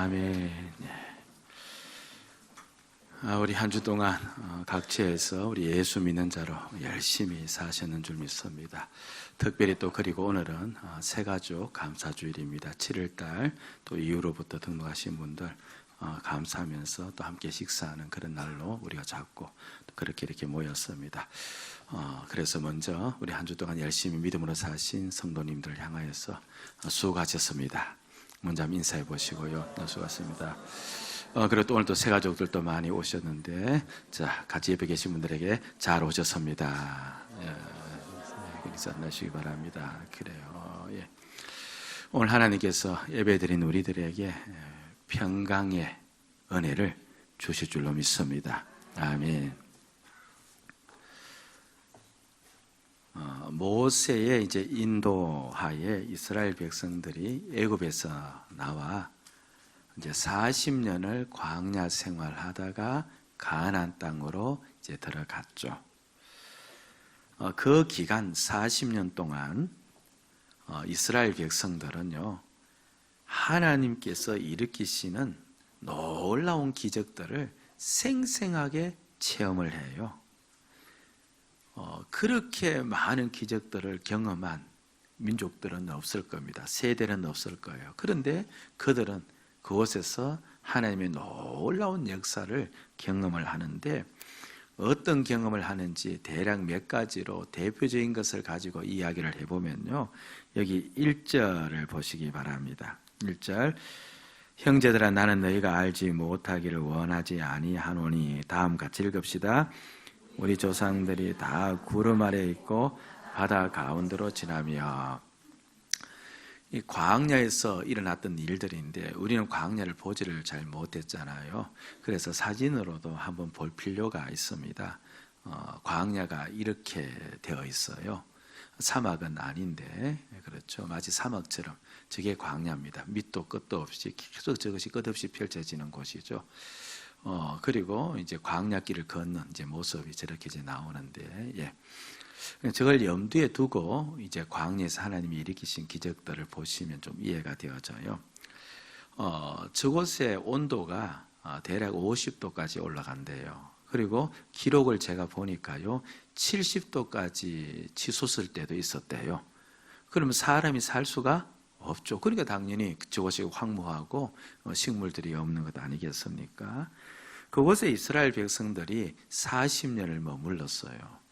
아멘. 우리 한 주 동안 각지에서 우리 예수 믿는 자로 열심히 사셨는 줄 믿습니다. 특별히 또 그리고 오늘은 새가족 감사주일입니다. 7월달 또 이후로부터 등록하신 분들 감사하면서 또 함께 식사하는 그런 날로 우리가 잡고 그렇게 이렇게 모였습니다. 그래서 먼저 우리 한 주 동안 열심히 믿음으로 사신 성도님들 향하여서 수고하셨습니다. 먼저 한번 인사해 보시고요. 수고하셨습니다. 그리고 또 오늘 또 새 가족들도 많이 오셨는데, 자, 같이 예배 계신 분들에게 잘 오셨습니다. 인사 나시기 바랍니다. 그래요. 예. 오늘 하나님께서 예배드린 우리들에게 평강의 은혜를 주실 줄로 믿습니다. 아멘. 모세의 이제 인도하에 이스라엘 백성들이 애굽에서 나와 이제 40년을 광야 생활하다가 가나안 땅으로 이제 들어갔죠. 그 기간 40년 동안 이스라엘 백성들은요, 하나님께서 일으키시는 놀라운 기적들을 생생하게 체험을 해요. 그렇게 많은 기적들을 경험한 민족들은 없을 겁니다. 세대는 없을 거예요. 그런데 그들은 그곳에서 하나님의 놀라운 역사를 경험을 하는데, 어떤 경험을 하는지 대략 몇 가지로 대표적인 것을 가지고 이야기를 해보면요, 여기 1절을 보시기 바랍니다. 1절, 형제들아 나는 너희가 알지 못하기를 원하지 아니하노니. 다음 같이 읽읍시다. 우리 조상들이 다 구름 아래 있고 바다 가운데로 지나며. 이 광야에서 일어났던 일들인데 우리는 광야를 보지를 잘 못했잖아요. 그래서 사진으로도 한번 볼 필요가 있습니다. 광야가 이렇게 되어 있어요. 사막은 아닌데, 그렇죠. 마치 사막처럼 저게 광야입니다. 밑도 끝도 없이 계속 저것이 끝없이 펼쳐지는 곳이죠. 그리고 이제 광야길을 걷는 이제 모습이 저렇게 이제 나오는데, 예. 저걸 염두에 두고 이제 광야에서 하나님이 일으키신 기적들을 보시면 좀 이해가 되어져요. 저곳의 온도가 대략 50도까지 올라간대요. 그리고 기록을 제가 보니까요, 70도까지 치솟을 때도 있었대요. 그러면 사람이 살 수가 없죠. 그러니까 당연히 저곳이 황무하고 식물들이 없는 것 아니겠습니까? 그곳에 이스라엘 백성들이 40년을 머물렀어요.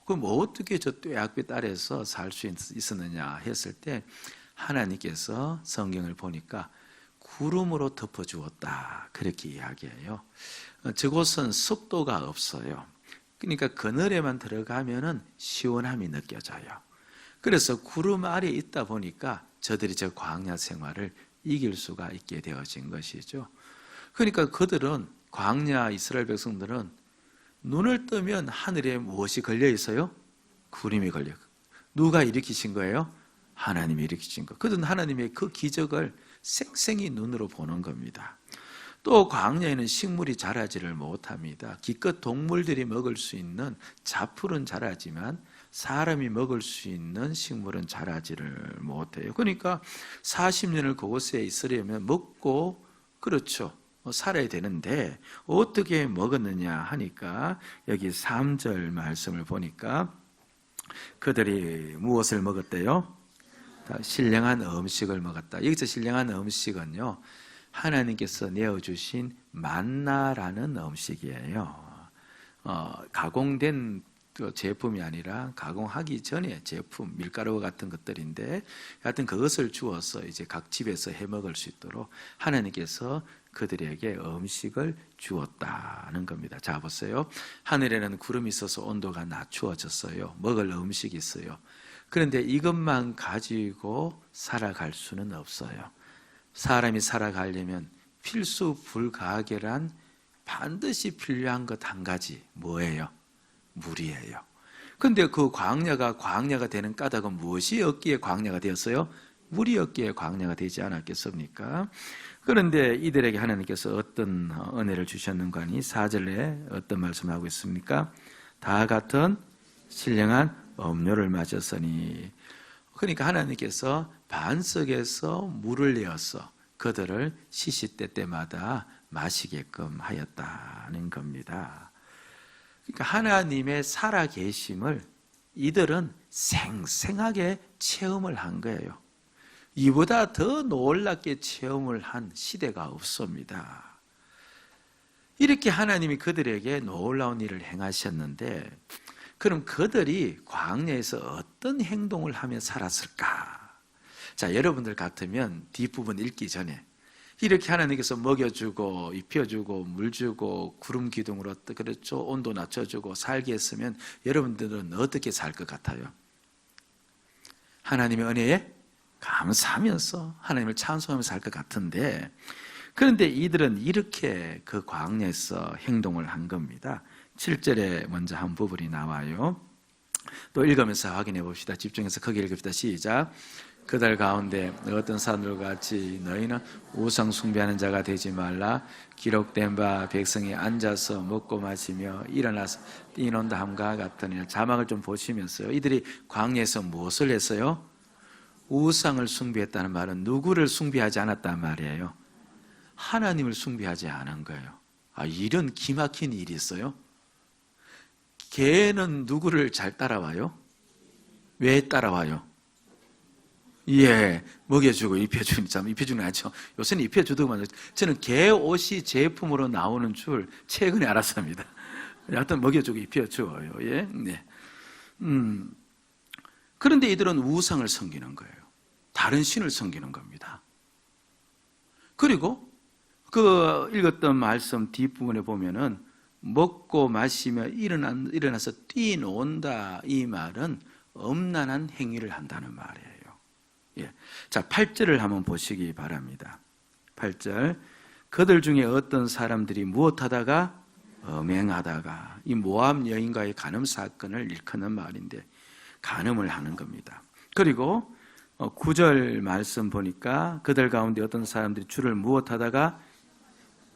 그럼 어떻게 저 뙤약빛 아래에서 살 수 있었느냐 했을 때, 하나님께서 성경을 보니까 구름으로 덮어주었다, 그렇게 이야기해요. 저곳은 습도가 없어요. 그러니까 그늘에만 들어가면은 시원함이 느껴져요. 그래서 구름 아래에 있다 보니까 저들이 저 광야 생활을 이길 수가 있게 되어진 것이죠. 그러니까 그들은, 광야 이스라엘 백성들은 눈을 뜨면 하늘에 무엇이 걸려 있어요? 구름이 걸려. 누가 일으키신 거예요? 하나님이 일으키신 거. 그들은 하나님의 그 기적을 생생히 눈으로 보는 겁니다. 또 광야에는 식물이 자라지를 못합니다. 기껏 동물들이 먹을 수 있는 잡풀은 자라지만 사람이 먹을 수 있는 식물은 자라지를 못해요. 그러니까 40년을 그곳에 있으려면 먹고, 그렇죠, 살아야 되는데 어떻게 먹었느냐 하니까 여기 3절 말씀을 보니까 그들이 무엇을 먹었대요? 신령한 음식을 먹었다. 여기서 신령한 음식은요, 하나님께서 내어주신 만나라는 음식이에요. 가공된 제품이 아니라 가공하기 전에 제품, 밀가루와 같은 것들인데, 하여튼 그것을 주어서 이제 각 집에서 해 먹을 수 있도록 하나님께서 그들에게 음식을 주었다는 겁니다. 자, 보세요. 하늘에는 구름이 있어서 온도가 낮추어졌어요. 먹을 음식이 있어요. 그런데 이것만 가지고 살아갈 수는 없어요. 사람이 살아가려면 필수 불가결한 반드시 필요한 것 한 가지, 뭐예요? 물이에요. 그런데 그 광야가 되는 까닭은 무엇이 없기에 광야가 되었어요? 물이 없기에 광야가 되지 않았겠습니까? 그런데 이들에게 하나님께서 어떤 은혜를 주셨는가 하니 4절에 어떤 말씀을 하고 있습니까? 다 같은 신령한 음료를 마셨으니. 그러니까 하나님께서 반석에서 물을 내어서 그들을 시시때때마다 마시게끔 하였다는 겁니다. 그러니까 하나님의 살아계심을 이들은 생생하게 체험을 한 거예요. 이보다 더 놀랍게 체험을 한 시대가 없습니다. 이렇게 하나님이 그들에게 놀라운 일을 행하셨는데, 그럼 그들이 광야에서 어떤 행동을 하며 살았을까? 자, 여러분들 같으면 뒷부분 읽기 전에 이렇게 하나님께서 먹여주고 입혀주고 물주고 구름 기둥으로 그렇죠, 온도 낮춰주고 살게 했으면 여러분들은 어떻게 살 것 같아요? 하나님의 은혜에 감사하면서 하나님을 찬송하면서 살 것 같은데, 그런데 이들은 이렇게 그 광야에서 행동을 한 겁니다. 7절에 먼저 한 부분이 나와요. 또 읽으면서 확인해 봅시다. 집중해서 크게 읽읍시다. 시작. 그들 가운데 어떤 사람들과 같이 너희는 우상 숭배하는 자가 되지 말라. 기록된 바 백성이 앉아서 먹고 마시며 일어나서 뛰논다 함과 같으니. 자막을 좀 보시면서요, 이들이 광야에서 무엇을 했어요? 우상을 숭배했다는 말은 누구를 숭배하지 않았단 말이에요? 하나님을 숭배하지 않은 거예요. 이런 기막힌 일이 있어요? 개는 누구를 잘 따라와요? 왜 따라와요? 예, 먹여주고 입혀주는, 참 입혀주는 아니죠. 요새는 입혀주더만. 저는 개 옷이 제품으로 나오는 줄 최근에 알았습니다. 하여튼 먹여주고 입혀줘요. 예, 네. 그런데 이들은 우상을 섬기는 거예요. 다른 신을 섬기는 겁니다. 그리고 그 읽었던 말씀 뒷부분에 보면은 먹고 마시며 일어나서 뛰논다, 이 말은 엄란한 행위를 한다는 말이에요. 예. 자, 8절을 한번 보시기 바랍니다. 8절. 그들 중에 어떤 사람들이 무엇하다가 음행하다가, 이 모압 여인과의 간음 사건을 일컫는 말인데 간음을 하는 겁니다. 그리고 9절 말씀 보니까 그들 가운데 어떤 사람들이 주를 무엇하다가,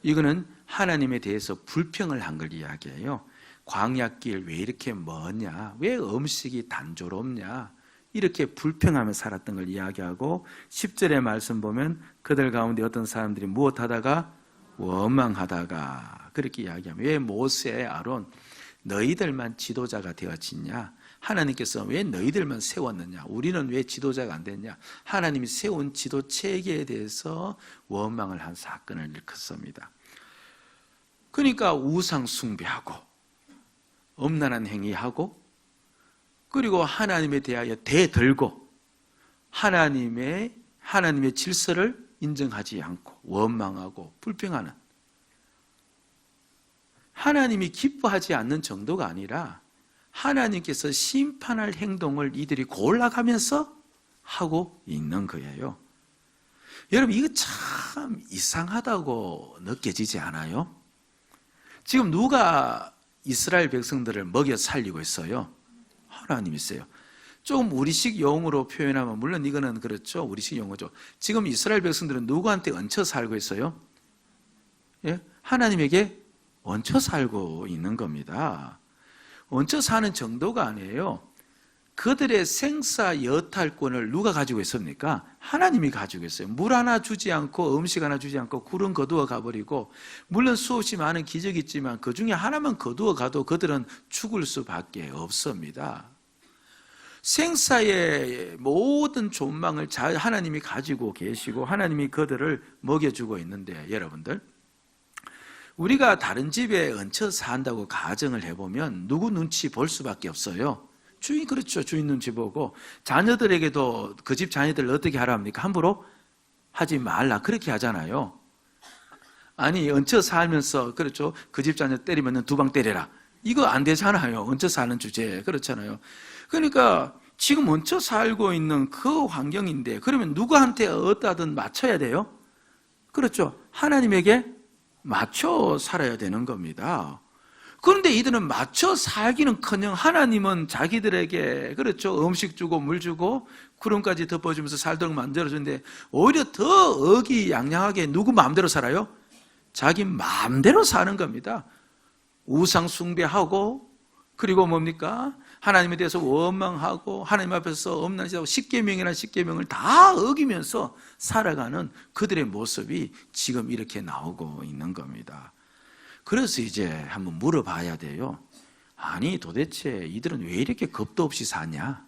이거는 하나님에 대해서 불평을 한 걸 이야기해요. 광야길 왜 이렇게 머냐, 왜 음식이 단조롭냐, 이렇게 불평하며 살았던 걸 이야기하고, 10절의 말씀 보면 그들 가운데 어떤 사람들이 무엇하다가 원망하다가, 그렇게 이야기하면, 왜 모세, 아론 너희들만 지도자가 되어지냐, 하나님께서 왜 너희들만 세웠느냐, 우리는 왜 지도자가 안 됐냐, 하나님이 세운 지도 체계에 대해서 원망을 한 사건을 일컫습니다. 그러니까 우상 숭배하고 엄란한 행위하고, 그리고 하나님에 대하여 대들고 하나님의 질서를 인정하지 않고 원망하고 불평하는, 하나님이 기뻐하지 않는 정도가 아니라 하나님께서 심판할 행동을 이들이 골라가면서 하고 있는 거예요. 여러분, 이거 참 이상하다고 느껴지지 않아요? 지금 누가 이스라엘 백성들을 먹여 살리고 있어요? 하나님이세요. 조금 우리식 용어로 표현하면, 물론 이거는 그렇죠, 우리식 용어죠. 지금 이스라엘 백성들은 누구한테 얹혀 살고 있어요? 예? 하나님에게 얹혀 살고 있는 겁니다. 얹혀 사는 정도가 아니에요. 그들의 생사 여탈권을 누가 가지고 있습니까? 하나님이 가지고 있어요. 물 하나 주지 않고 음식 하나 주지 않고 구름 거두어 가버리고, 물론 수없이 많은 기적이 있지만 그 중에 하나만 거두어 가도 그들은 죽을 수밖에 없습니다. 생사의 모든 존망을 하나님이 가지고 계시고 하나님이 그들을 먹여주고 있는데, 여러분들, 우리가 다른 집에 얹혀 산다고 가정을 해보면 누구 눈치 볼 수밖에 없어요. 주인, 그렇죠. 주인 눈치 보고, 자녀들에게도 그 집 자녀들을 어떻게 하라 합니까? 함부로 하지 말라, 그렇게 하잖아요. 아니, 얹혀 살면서, 그렇죠, 그 집 자녀 때리면 두 방 때려라, 이거 안 되잖아요. 얹혀 사는 주제에. 그렇잖아요. 그러니까 지금 얹혀 살고 있는 그 환경인데, 그러면 누구한테 어떠하든 맞춰야 돼요? 그렇죠. 하나님에게 맞춰 살아야 되는 겁니다. 그런데 이들은 맞춰 살기는커녕 하나님은 자기들에게, 그렇죠, 음식 주고 물 주고 구름까지 덮어주면서 살도록 만들어주는데, 오히려 더 의기양양하게 누구 마음대로 살아요? 자기 마음대로 사는 겁니다. 우상 숭배하고, 그리고 뭡니까? 하나님에 대해서 원망하고 하나님 앞에서 엄난짓하고 십계명이나 십계명을 다 어기면서 살아가는 그들의 모습이 지금 이렇게 나오고 있는 겁니다. 그래서 이제 한번 물어봐야 돼요. 아니 도대체 이들은 왜 이렇게 겁도 없이 사냐?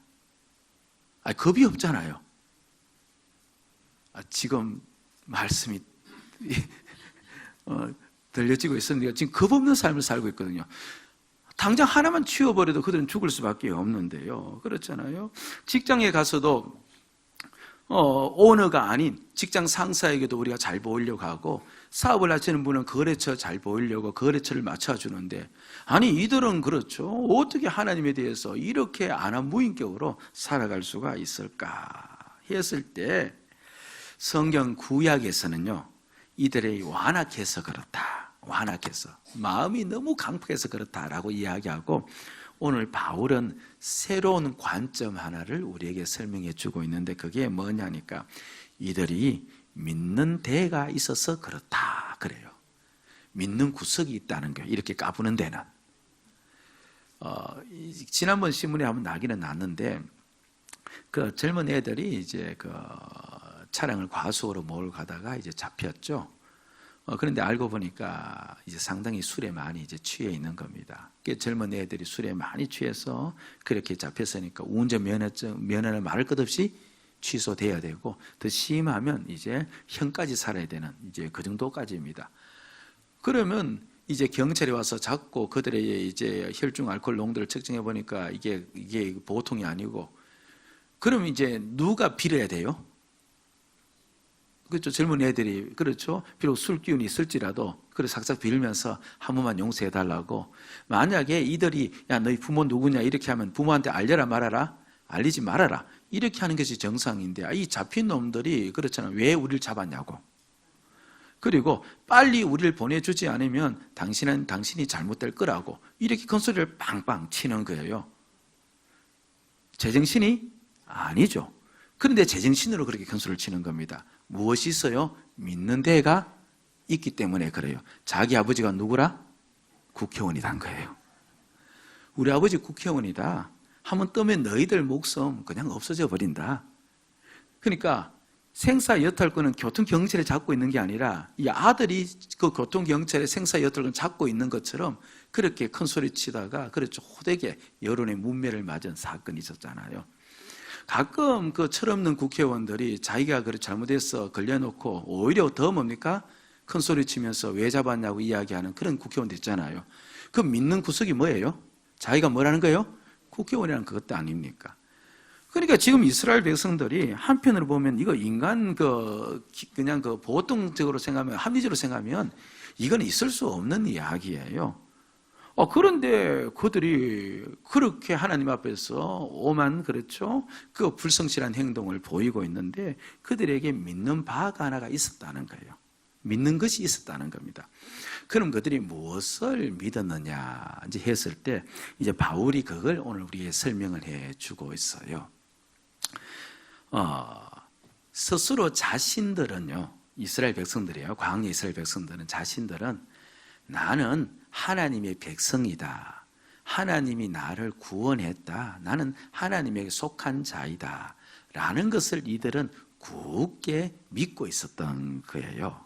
겁이 없잖아요. 지금 말씀이 들려지고 있습니다. 지금 겁 없는 삶을 살고 있거든요. 당장 하나만 치워버려도 그들은 죽을 수밖에 없는데요. 그렇잖아요. 직장에 가서도 오너가 아닌 직장 상사에게도 우리가 잘 보이려고 하고, 사업을 하시는 분은 거래처 잘 보이려고 거래처를 맞춰주는데, 아니 이들은 그렇죠. 어떻게 하나님에 대해서 이렇게 안하무인격으로 살아갈 수가 있을까 했을 때, 성경 구약에서는요, 이들이 완악해서 그렇다, 완악해서 마음이 너무 강팍해서 그렇다라고 이야기하고, 오늘 바울은 새로운 관점 하나를 우리에게 설명해 주고 있는데, 그게 뭐냐니까 이들이 믿는 데가 있어서 그렇다 그래요. 믿는 구석이 있다는 거예요. 이렇게 까부는 데는. 지난번 신문에 한번 나기는 났는데, 그 젊은 애들이 이제 그 차량을 과속으로 몰고 가다가 이제 잡혔죠. 그런데 알고 보니까 이제 상당히 술에 많이 이제 취해 있는 겁니다. 젊은 애들이 술에 많이 취해서 그렇게 잡혔으니까 운전 면허를 말할 것 없이 취소돼야 되고, 더 심하면 이제 형까지 살아야 되는 이제 그 정도까지입니다. 그러면 이제 경찰이 와서 잡고 그들의 이제 혈중 알코올 농도를 측정해 보니까 이게 보통이 아니고, 그럼 이제 누가 빌어야 돼요? 그렇죠. 젊은 애들이, 그렇죠. 비록 술 기운이 있을지라도 그래 삭삭 빌면서 한 번만 용서해 달라고. 만약에 이들이 야 너희 부모 누구냐 이렇게 하면 부모한테 알려라 말아라, 알리지 말아라, 이렇게 하는 것이 정상인데, 이 잡힌 놈들이 그렇잖아. 왜 우리를 잡았냐고. 그리고 빨리 우리를 보내주지 않으면 당신이 잘못될 거라고, 이렇게 큰 소리를 빵빵 치는 거예요. 제정신이 아니죠. 그런데 제정신으로 그렇게 큰 소리를 치는 겁니다. 무엇이 있어요? 믿는 데가 있기 때문에 그래요. 자기 아버지가 누구라? 국회의원이란 거예요. 우리 아버지 국회의원이다. 한번 뜨면 너희들 목숨 그냥 없어져 버린다. 그러니까 생사 여탈권은 교통경찰에 잡고 있는 게 아니라 이 아들이 그 교통경찰의 생사 여탈권을 잡고 있는 것처럼 그렇게 큰 소리 치다가 그렇죠. 호되게 여론의 문매를 맞은 사건이 있었잖아요. 가끔 그 철없는 국회의원들이 자기가 그래 잘못해서 걸려놓고 오히려 더 뭡니까? 큰 소리 치면서 왜 잡았냐고 이야기하는 그런 국회의원들 있잖아요. 그 믿는 구석이 뭐예요? 자기가 뭐라는 거예요? 국회의원이라는 그것도 아닙니까? 그러니까 지금 이스라엘 백성들이 한편으로 보면 이거 인간 그냥 보통적으로 생각하면, 합리적으로 생각하면 이건 있을 수 없는 이야기예요. 그런데 그들이 그렇게 하나님 앞에서 오만, 그렇죠? 그 불성실한 행동을 보이고 있는데 그들에게 믿는 바가 하나가 있었다는 거예요. 믿는 것이 있었다는 겁니다. 그럼 그들이 무엇을 믿었느냐 이제 했을 때, 이제 바울이 그걸 오늘 우리에게 설명을 해 주고 있어요. 스스로 자신들은요, 이스라엘 백성들이에요. 광야 이스라엘 백성들은 자신들은 나는 하나님의 백성이다, 하나님이 나를 구원했다, 나는 하나님에게 속한 자이다 라는 것을 이들은 굳게 믿고 있었던 거예요.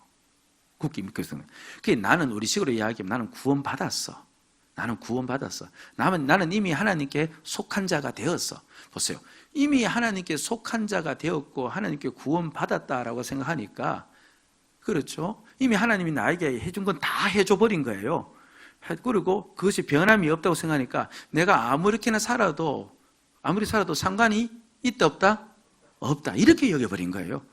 굳게 믿고 있었던 거예요. 나는 우리 식으로 이야기하면 나는 구원받았어. 나는 구원받았어. 나는 이미 하나님께 속한 자가 되었어. 보세요. 이미 하나님께 속한 자가 되었고 하나님께 구원받았다라고 생각하니까, 그렇죠? 이미 하나님이 나에게 해준 건 다 해줘버린 거예요. 그리고 그것이 변함이 없다고 생각하니까 내가 아무리 살아도 상관이 있다 없다? 없다. 이렇게 여겨버린 거예요.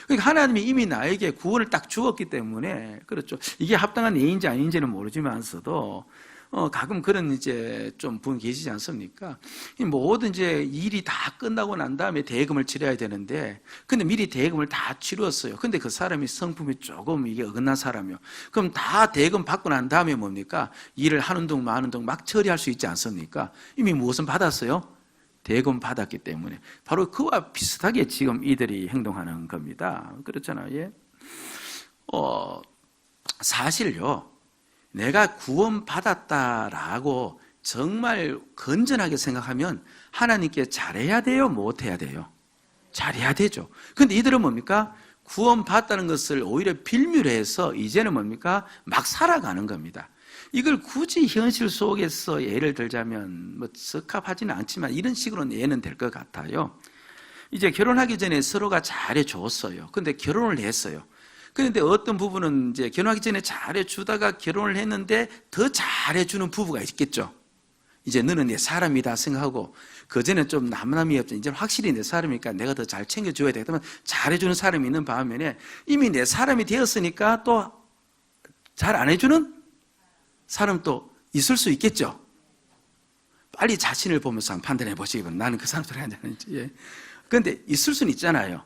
그러니까 하나님이 이미 나에게 구원을 딱 주었기 때문에, 그렇죠. 이게 합당한 예인지 아닌지는 모르지만서도 가끔 그런 이제 좀 분 계시지 않습니까? 모든 이제 일이 다 끝나고 난 다음에 대금을 치러야 되는데, 근데 미리 대금을 다 치루었어요. 근데 그 사람이 성품이 조금 이게 어긋난 사람이요. 그럼 다 대금 받고 난 다음에 뭡니까? 일을 하는 둥 마는 둥 막 처리할 수 있지 않습니까? 이미 무엇은 받았어요? 대금 받았기 때문에. 바로 그와 비슷하게 지금 이들이 행동하는 겁니다. 그렇잖아요. 예? 사실요, 내가 구원받았다라고 정말 건전하게 생각하면 하나님께 잘해야 돼요? 못해야 돼요? 잘해야 되죠. 그런데 이들은 뭡니까? 구원받았다는 것을 오히려 빌미로 해서 이제는 뭡니까? 막 살아가는 겁니다. 이걸 굳이 현실 속에서 예를 들자면 뭐 적합하지는 않지만 이런 식으로는 예는 될 것 같아요. 이제 결혼하기 전에 서로가 잘해줬어요. 근데 결혼을 했어요. 그런데 어떤 부부는 이제 결혼하기 전에 잘해주다가 결혼을 했는데 더 잘해주는 부부가 있겠죠. 이제 너는 내 사람이다 생각하고 그전에 좀 남남이었죠. 이제 확실히 내 사람이니까 내가 더 잘 챙겨줘야 되겠다면 잘해주는 사람이 있는 반면에 이미 내 사람이 되었으니까 또 잘 안 해주는 사람도 있을 수 있겠죠. 빨리 자신을 보면서 한번 판단해 보시기 바랍니다. 나는 그 사람들이 아닌지. 예. 그런데 있을 수는 있잖아요.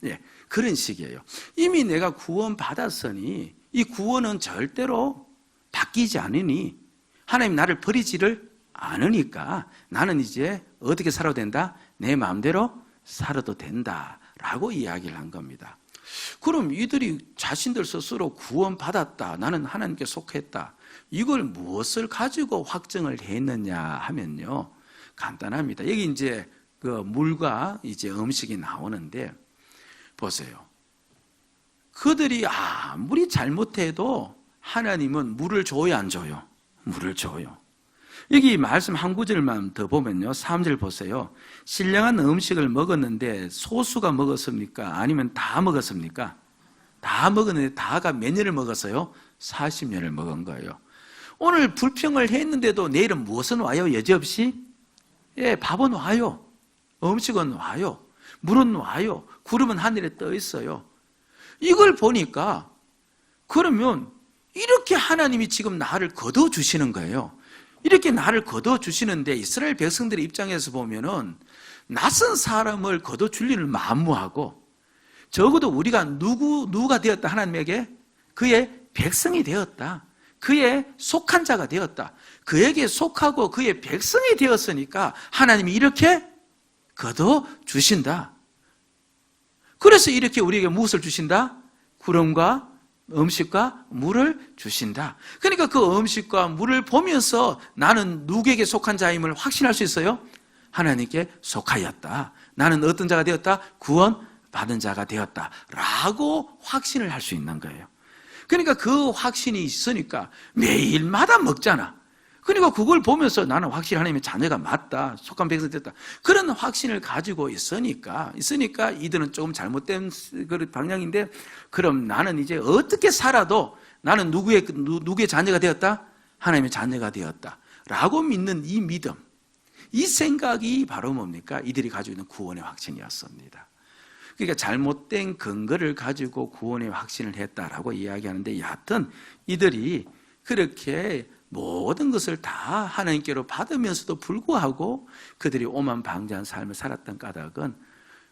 예. 그런 식이에요. 이미 내가 구원 받았으니 이 구원은 절대로 바뀌지 않으니 하나님 나를 버리지를 않으니까 나는 이제 어떻게 살아도 된다? 내 마음대로 살아도 된다라고 이야기를 한 겁니다. 그럼 이들이 자신들 스스로 구원받았다, 나는 하나님께 속했다, 이걸 무엇을 가지고 확정을 했느냐 하면요, 간단합니다. 여기 이제 그 물과 이제 음식이 나오는데 보세요. 그들이 아무리 잘못해도 하나님은 물을 줘요, 안 줘요? 물을 줘요. 여기 말씀 한 구절만 더 보면요, 3절 보세요. 신령한 음식을 먹었는데 소수가 먹었습니까? 아니면 다 먹었습니까? 다 먹었는데 다가 몇 년을 먹었어요? 40년을 먹은 거예요. 오늘 불평을 했는데도 내일은 무엇은 와요? 여지없이? 예, 밥은 와요. 음식은 와요. 물은 와요. 구름은 하늘에 떠 있어요. 이걸 보니까 그러면 이렇게 하나님이 지금 나를 거둬주시는 거예요. 이렇게 나를 거둬주시는데 이스라엘 백성들의 입장에서 보면은 낯선 사람을 거둬줄 일을 만무하고 적어도 우리가 누가 되었다? 하나님에게 그의 백성이 되었다. 그의 속한 자가 되었다. 그에게 속하고 그의 백성이 되었으니까 하나님이 이렇게 거둬주신다. 그래서 이렇게 우리에게 무엇을 주신다? 구름과 음식과 물을 주신다. 그러니까 그 음식과 물을 보면서 나는 누구에게 속한 자임을 확신할 수 있어요? 하나님께 속하였다. 나는 어떤 자가 되었다? 구원받은 자가 되었다 라고 확신을 할 수 있는 거예요. 그러니까 그 확신이 있으니까 매일마다 먹잖아. 그러니까 그걸 보면서 나는 확실히 하나님의 자녀가 맞다, 속한 백성이 됐다, 그런 확신을 가지고 있으니까 이들은 조금 잘못된 그런 방향인데, 그럼 나는 이제 어떻게 살아도 나는 누구의 자녀가 되었다? 하나님의 자녀가 되었다 라고 믿는 이 믿음, 이 생각이 바로 뭡니까? 이들이 가지고 있는 구원의 확신이었습니다. 그러니까 잘못된 근거를 가지고 구원의 확신을 했다라고 이야기하는데, 여하튼 이들이 그렇게 모든 것을 다 하나님께로 받으면서도 불구하고 그들이 오만방자한 삶을 살았던 까닭은,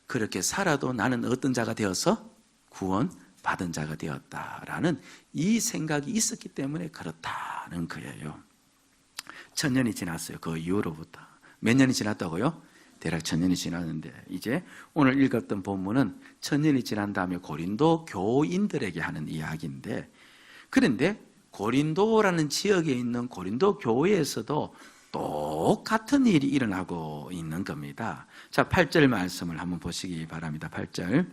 그렇게 살아도 나는 어떤 자가 되어서 구원받은 자가 되었다라는 이 생각이 있었기 때문에 그렇다는 거예요. 1000년이 지났어요. 그 이후로부터. 몇 년이 지났다고요? 대략 1000년이 지났는데, 이제 오늘 읽었던 본문은 1000년이 지난 다음에 고린도 교인들에게 하는 이야기인데, 그런데 고린도라는 지역에 있는 고린도 교회에서도 똑같은 일이 일어나고 있는 겁니다. 자, 8절 말씀을 한번 보시기 바랍니다. 8절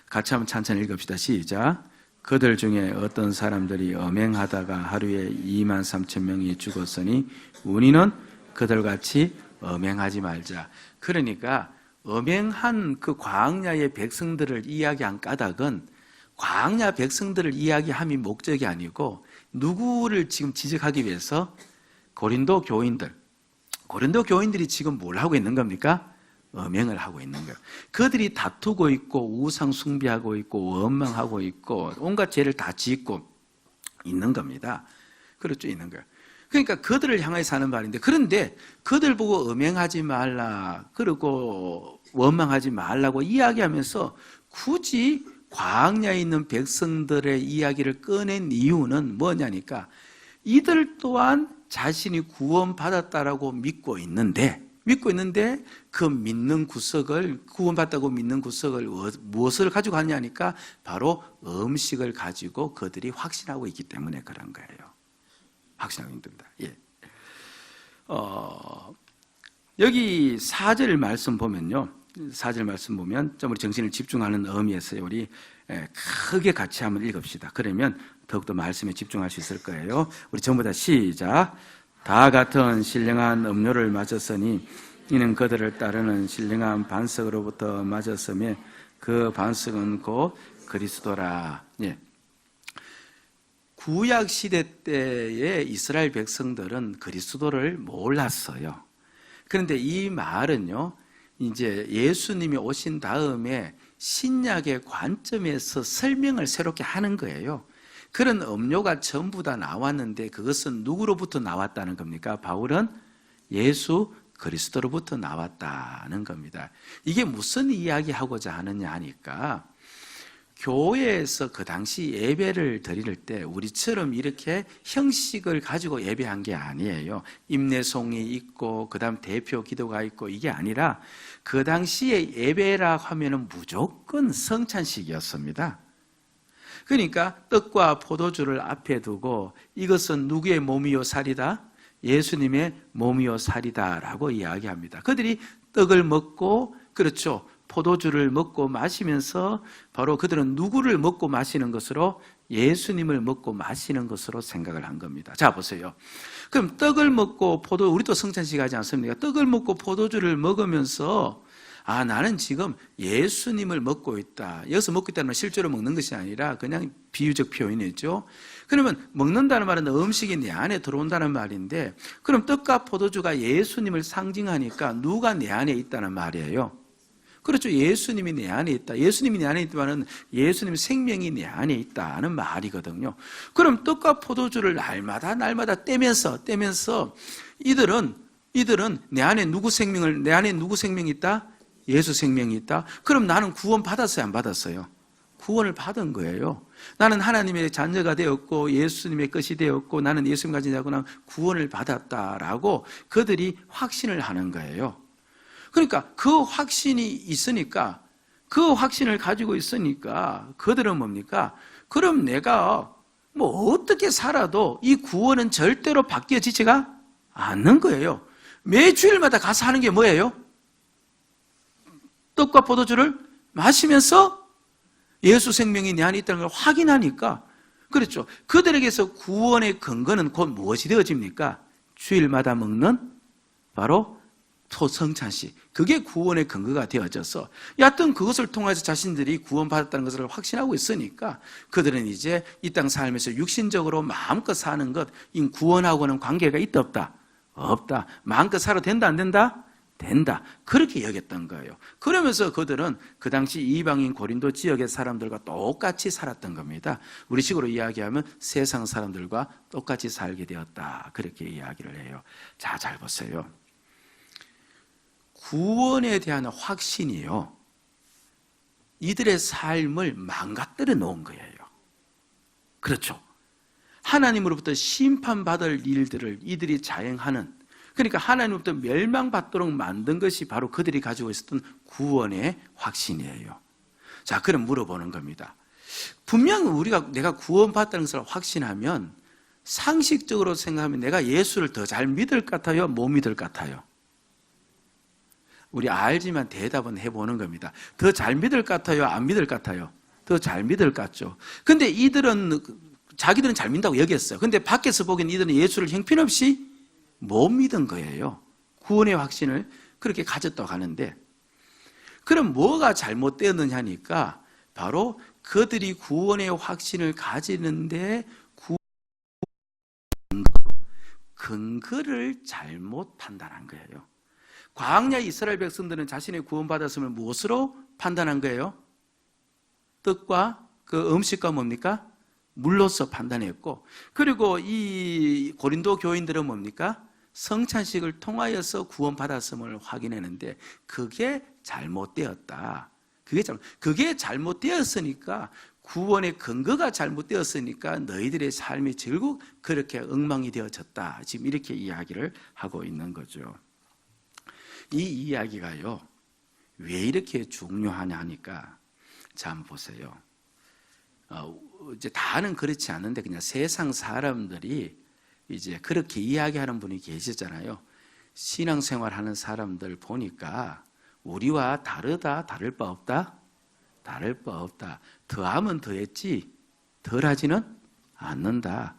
같이 한번 천천히 읽읍시다. 시작. 그들 중에 어떤 사람들이 엄행하다가 하루에 23,000명이 죽었으니 우리는 그들같이 엄행하지 말자. 그러니까 엄행한 그 광야의 백성들을 이야기한 까닭은 광야 백성들을 이야기함이 목적이 아니고 누구를 지금 지적하기 위해서 고린도 교인들이 지금 뭘 하고 있는 겁니까? 엄행을 하고 있는 거예요. 그들이 다투고 있고 우상 숭배하고 있고 원망하고 있고 온갖 죄를 다 짓고 있는 겁니다. 그렇죠, 있는 거예요. 그러니까 그들을 향해서 하는 말인데, 그런데 그들 보고 엄행하지 말라, 그리고 원망하지 말라고 이야기하면서 굳이 광야에 있는 백성들의 이야기를 꺼낸 이유는 뭐냐니까, 이들 또한 자신이 구원받았다라고 믿고 있는데 그 믿는 구석을, 구원받다고 믿는 구석을 무엇을 가지고 하냐니까 바로 음식을 가지고 그들이 확신하고 있기 때문에 그런 거예요. 확신하고 있는 겁니다. 예. 여기 4절 말씀 보면요. 4절 말씀 보면 좀 우리 정신을 집중하는 의미에서 우리 크게 같이 한번 읽읍시다. 그러면 더욱더 말씀에 집중할 수 있을 거예요. 우리 전부 다 시작. 다 같은 신령한 음료를 마셨으니 이는 그들을 따르는 신령한 반석으로부터 맞았으며 그 반석은 곧 그리스도라. 예. 구약 시대 때의 이스라엘 백성들은 그리스도를 몰랐어요. 그런데 이 말은요, 이제 예수님이 오신 다음에 신약의 관점에서 설명을 새롭게 하는 거예요. 그런 음료가 전부 다 나왔는데 그것은 누구로부터 나왔다는 겁니까? 바울은 예수 그리스도로부터 나왔다는 겁니다. 이게 무슨 이야기하고자 하느냐 하니까 교회에서 그 당시 예배를 드릴 때 우리처럼 이렇게 형식을 가지고 예배한 게 아니에요. 임내송이 있고 그 다음 대표 기도가 있고 이게 아니라 그 당시에 예배라 하면은 무조건 성찬식이었습니다. 그러니까 떡과 포도주를 앞에 두고 이것은 누구의 몸이요 살이다? 예수님의 몸이요 살이다 라고 이야기합니다. 그들이 떡을 먹고 그렇죠. 포도주를 먹고 마시면서 바로 그들은 누구를 먹고 마시는 것으로? 예수님을 먹고 마시는 것으로 생각을 한 겁니다. 자 보세요. 그럼 떡을 먹고 우리도 성찬식 하지 않습니까? 떡을 먹고 포도주를 먹으면서 나는 지금 예수님을 먹고 있다. 여기서 먹고 있다는 건 실제로 먹는 것이 아니라 그냥 비유적 표현이죠. 그러면 먹는다는 말은 음식이 내 안에 들어온다는 말인데 그럼 떡과 포도주가 예수님을 상징하니까 누가 내 안에 있다는 말이에요? 그렇죠. 예수님이 내 안에 있다. 예수님이 내 안에 있다는 예수님의 생명이 내 안에 있다는 말이거든요. 그럼 떡과 포도주를 날마다 떼면서 이들은 내 안에 누구 생명이 있다? 예수 생명이 있다. 그럼 나는 구원 받았어요, 안 받았어요? 구원을 받은 거예요. 나는 하나님의 자녀가 되었고 예수님의 것이 되었고 나는 예수님 가진 자구나 구원을 받았다라고 그들이 확신을 하는 거예요. 그러니까 그 확신이 있으니까 그 확신을 가지고 있으니까 그들은 뭡니까? 그럼 내가 뭐 어떻게 살아도 이 구원은 절대로 바뀌어지지가 않는 거예요. 매 주일마다 가서 하는 게 뭐예요? 떡과 포도주를 마시면서 예수 생명이 내 안에 있다는 걸 확인하니까 그렇죠. 그들에게서 구원의 근거는 곧 무엇이 되어집니까? 주일마다 먹는 바로 성찬식. 그게 구원의 근거가 되어져서 여하튼 그것을 통해서 자신들이 구원받았다는 것을 확신하고 있으니까 그들은 이제 이 땅 살면서 육신적으로 마음껏 사는 것, 이 구원하고는 관계가 있다 없다? 없다. 마음껏 살아도 된다 안 된다? 된다. 그렇게 여겼던 거예요. 그러면서 그들은 그 당시 이방인 고린도 지역의 사람들과 똑같이 살았던 겁니다. 우리 식으로 이야기하면 세상 사람들과 똑같이 살게 되었다. 그렇게 이야기를 해요. 자, 잘 보세요. 구원에 대한 확신이요, 이들의 삶을 망가뜨려 놓은 거예요. 그렇죠. 하나님으로부터 심판받을 일들을 이들이 자행하는, 그러니까 하나님으로부터 멸망받도록 만든 것이 바로 그들이 가지고 있었던 구원의 확신이에요. 자, 그럼 물어보는 겁니다. 분명 내가 구원받았다는 것을 확신하면 상식적으로 생각하면 내가 예수를 더 잘 믿을 것 같아요? 못 믿을 것 같아요? 우리 알지만 대답은 해보는 겁니다. 더 잘 믿을 것 같아요? 안 믿을 것 같아요? 더 잘 믿을 것 같죠. 근데 자기들은 잘 믿는다고 여겼어요. 근데 밖에서 보기엔 이들은 예수를 형편없이 못 믿은 거예요. 구원의 확신을 그렇게 가졌다고 하는데, 그럼 뭐가 잘못되었느냐 하니까 바로 그들이 구원의 확신을 가지는데 근거를 잘못 판단한 거예요. 광야 이스라엘 백성들은 자신의 구원받았음을 무엇으로 판단한 거예요? 떡과 그 음식과 뭡니까? 물로서 판단했고, 그리고 이 고린도 교인들은 뭡니까? 성찬식을 통하여서 구원받았음을 확인했는데 그게 잘못되었다. 그게 잘못되었으니까, 구원의 근거가 잘못되었으니까 너희들의 삶이 결국 그렇게 엉망이 되어졌다. 지금 이렇게 이야기를 하고 있는 거죠. 이 이야기가요, 왜 이렇게 중요하냐 하니까, 자, 한번 보세요. 이제 다는 그렇지 않은데 그냥 세상 사람들이 이제 그렇게 이야기하는 분이 계시잖아요. 신앙생활하는 사람들 보니까 우리와 다르다, 다를 바 없다? 다를 바 없다. 더하면 더했지 덜하지는 않는다.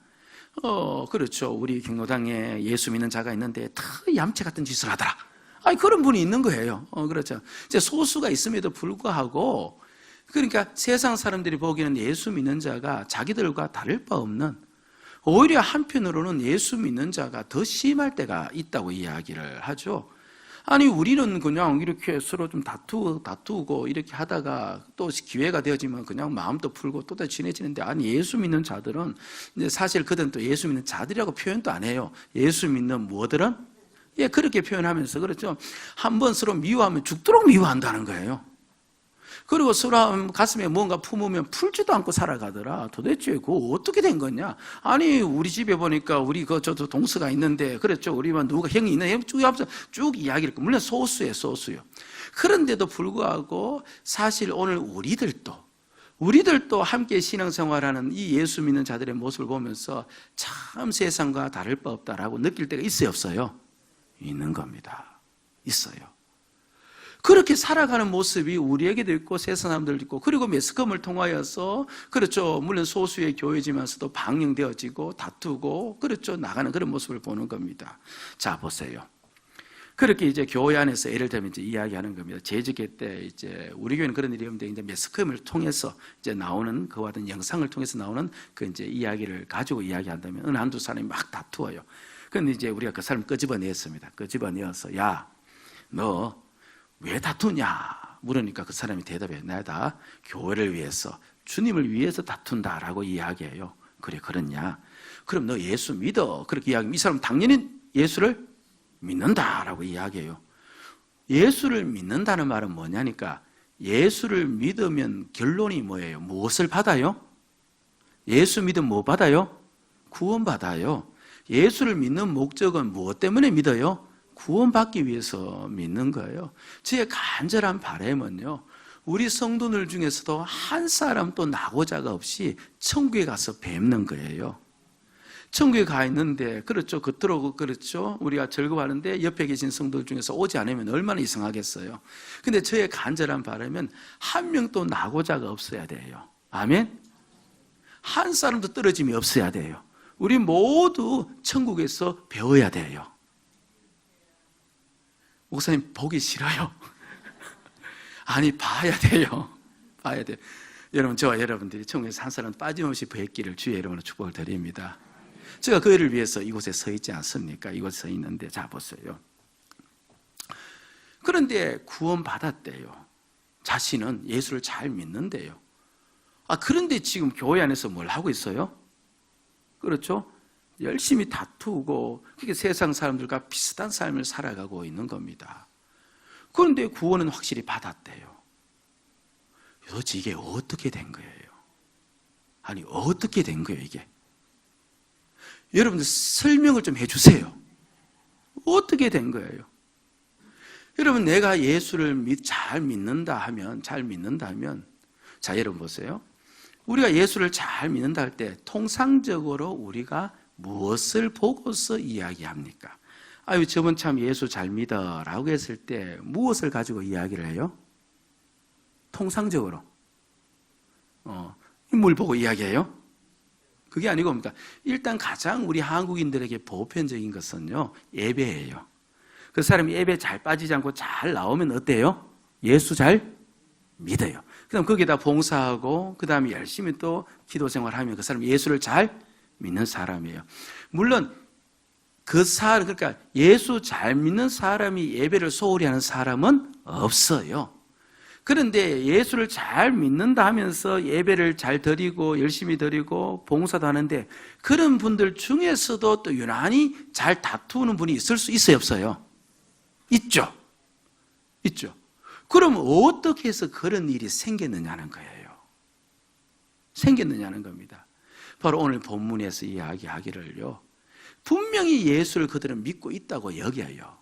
그렇죠. 우리 경로당에 예수 믿는 자가 있는데 다 얌체 같은 짓을 하더라. 아니, 그런 분이 있는 거예요. 그렇죠. 이제 소수가 있음에도 불구하고, 그러니까 세상 사람들이 보기에는 예수 믿는 자가 자기들과 다를 바 없는, 오히려 한편으로는 예수 믿는 자가 더 심할 때가 있다고 이야기를 하죠. 아니, 우리는 그냥 이렇게 서로 좀 다투고 이렇게 하다가 또 기회가 되어지면 그냥 마음도 풀고 또 다시 친해지는데, 아니, 예수 믿는 자들은 이제 사실 그들은 또 예수 믿는 자들이라고 표현도 안 해요. 예수 믿는 뭐들은? 예, 그렇게 표현하면서, 그렇죠. 한번 서로 미워하면 죽도록 미워한다는 거예요. 그리고 서로 가슴에 뭔가 품으면 풀지도 않고 살아가더라. 도대체 그거 어떻게 된 거냐? 아니, 우리 집에 보니까 우리 저도 동서가 있는데, 그렇죠. 우리만 누가 형이 있는, 쭉 이야기를, 물론 소수예요. 그런데도 불구하고 사실 오늘 우리들도 함께 신앙생활하는 이 예수 믿는 자들의 모습을 보면서 참 세상과 다를 바 없다라고 느낄 때가 있어요, 없어요? 있는 겁니다. 있어요. 그렇게 살아가는 모습이 우리에게도 있고 세상 사람들도 있고, 그리고 매스컴을 통하여서, 그렇죠, 물론 소수의 교회지만서도 방영되어지고 다투고, 그렇죠, 나가는 그런 모습을 보는 겁니다. 자, 보세요. 그렇게 이제 교회 안에서 예를 들면 이제 이야기하는 겁니다. 재직회 때 이제 우리 교회는 그런 일이 없는데, 이제 매스컴을 통해서 이제 나오는 그와 같은 영상을 통해서 나오는 그 이제 이야기를 가지고 이야기한다면 어느 한두 사람이 막 다투어요. 그런데 이제 우리가 그 사람 끄집어냈습니다. 끄집어내어서, 야, 너 왜 다투냐 물으니까 그 사람이 대답해, 내가 교회를 위해서, 주님을 위해서 다툰다라고 이야기해요. 그래, 그렇냐? 그럼 너 예수 믿어. 그렇게 이야기하면 이 사람은 당연히 예수를 믿는다라고 이야기해요. 예수를 믿는다는 말은 뭐냐니까, 예수를 믿으면 결론이 뭐예요? 무엇을 받아요? 예수 믿으면 뭐 받아요? 구원 받아요. 예수를 믿는 목적은 무엇 때문에 믿어요? 구원받기 위해서 믿는 거예요. 제 간절한 바람은요, 우리 성도들 중에서도 한 사람도 낙오자가 없이 천국에 가서 뵙는 거예요. 천국에 가 있는데, 그렇죠, 겉으로 그렇죠, 우리가 즐거워하는데 옆에 계신 성도들 중에서 오지 않으면 얼마나 이상하겠어요. 근데 저의 간절한 바람은 한 명도 낙오자가 없어야 돼요. 아멘? 한 사람도 떨어짐이 없어야 돼요. 우리 모두 천국에서 배워야 돼요. 목사님, 보기 싫어요. 아니, 봐야 돼요. 봐야 돼요. 여러분, 저와 여러분들이 천국에서 한 사람 빠짐없이 뵙기를 주의 이름으로 축복을 드립니다. 제가 그 일을 위해서 이곳에 서 있지 않습니까? 이곳에 서 있는데, 자, 보세요. 그런데 구원받았대요. 자신은 예수를 잘 믿는데요. 그런데 지금 교회 안에서 뭘 하고 있어요? 그렇죠? 열심히 다투고, 그게 세상 사람들과 비슷한 삶을 살아가고 있는 겁니다. 그런데 구원은 확실히 받았대요. 도대체 이게 어떻게 된 거예요? 아니, 어떻게 된 거예요, 이게? 여러분들 설명을 좀 해주세요. 어떻게 된 거예요? 여러분, 내가 예수를 잘 믿는다 하면, 자, 여러분 보세요. 우리가 예수를 잘 믿는다 할 때 통상적으로 우리가 무엇을 보고서 이야기합니까? 아유, 저분 참 예수 잘 믿어 라고 했을 때 무엇을 가지고 이야기를 해요? 통상적으로 뭘 보고 이야기해요? 그게 아니고 뭡니까? 일단 가장 우리 한국인들에게 보편적인 것은요, 예배예요. 그 사람이 예배 잘 빠지지 않고 잘 나오면 어때요? 예수 잘 믿어요. 그다음 거기다 봉사하고, 그 다음에 열심히 또 기도 생활하면 그 사람이 예수를 잘 믿는 사람이에요. 물론 그러니까 예수 잘 믿는 사람이 예배를 소홀히 하는 사람은 없어요. 그런데 예수를 잘 믿는다 하면서 예배를 잘 드리고 열심히 드리고 봉사도 하는데, 그런 분들 중에서도 또 유난히 잘 다투는 분이 있을 수 있어요, 없어요? 있죠. 그럼 어떻게 해서 그런 일이 생겼느냐는 거예요. 생겼느냐는 겁니다. 바로 오늘 본문에서 이야기하기를요, 분명히 예수를 그들은 믿고 있다고 여겨요.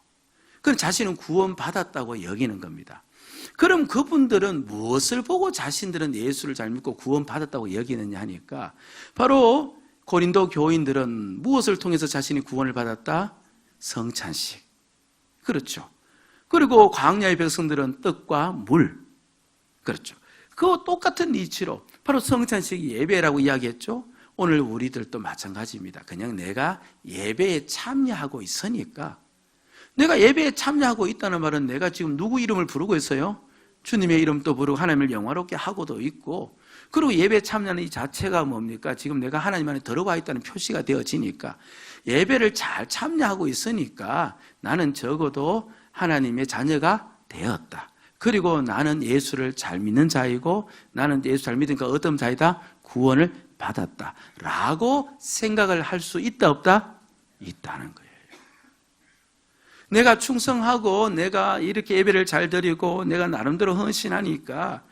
그럼 자신은 구원받았다고 여기는 겁니다. 그럼 그분들은 무엇을 보고 자신들은 예수를 잘 믿고 구원받았다고 여기느냐 하니까, 바로 고린도 교인들은 무엇을 통해서 자신이 구원을 받았다? 성찬식. 그렇죠. 그리고 광야의 백성들은 떡과 물. 그렇죠. 그 똑같은 이치로 바로 성찬식 예배라고 이야기했죠. 오늘 우리들도 마찬가지입니다. 그냥 내가 예배에 참여하고 있으니까. 내가 예배에 참여하고 있다는 말은 내가 지금 누구 이름을 부르고 있어요? 주님의 이름도 부르고 하나님을 영화롭게 하고도 있고, 그리고 예배에 참여하는 이 자체가 뭡니까? 지금 내가 하나님 안에 들어와 있다는 표시가 되어지니까, 예배를 잘 참여하고 있으니까 나는 적어도 하나님의 자녀가 되었다. 그리고 나는 예수를 잘 믿는 자이고, 나는 예수 잘 믿으니까 어떤 자이다? 구원을 받았다 라고 생각을 할 수 있다 없다? 있다는 거예요. 내가 충성하고 내가 이렇게 예배를 잘 드리고 내가 나름대로 헌신하니까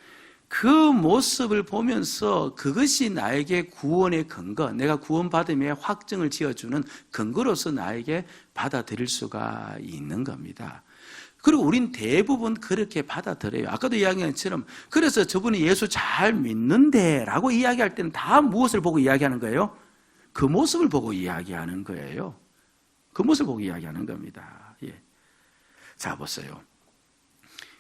그 모습을 보면서 그것이 나에게 구원의 근거, 내가 구원받음에 확증을 지어주는 근거로서 나에게 받아들일 수가 있는 겁니다. 그리고 우린 대부분 그렇게 받아들여요. 아까도 이야기한 것처럼, 그래서 저분이 예수 잘 믿는데 라고 이야기할 때는 다 무엇을 보고 이야기하는 거예요? 그 모습을 보고 이야기하는 거예요. 그 모습을 보고 이야기하는 겁니다. 예. 자, 보세요.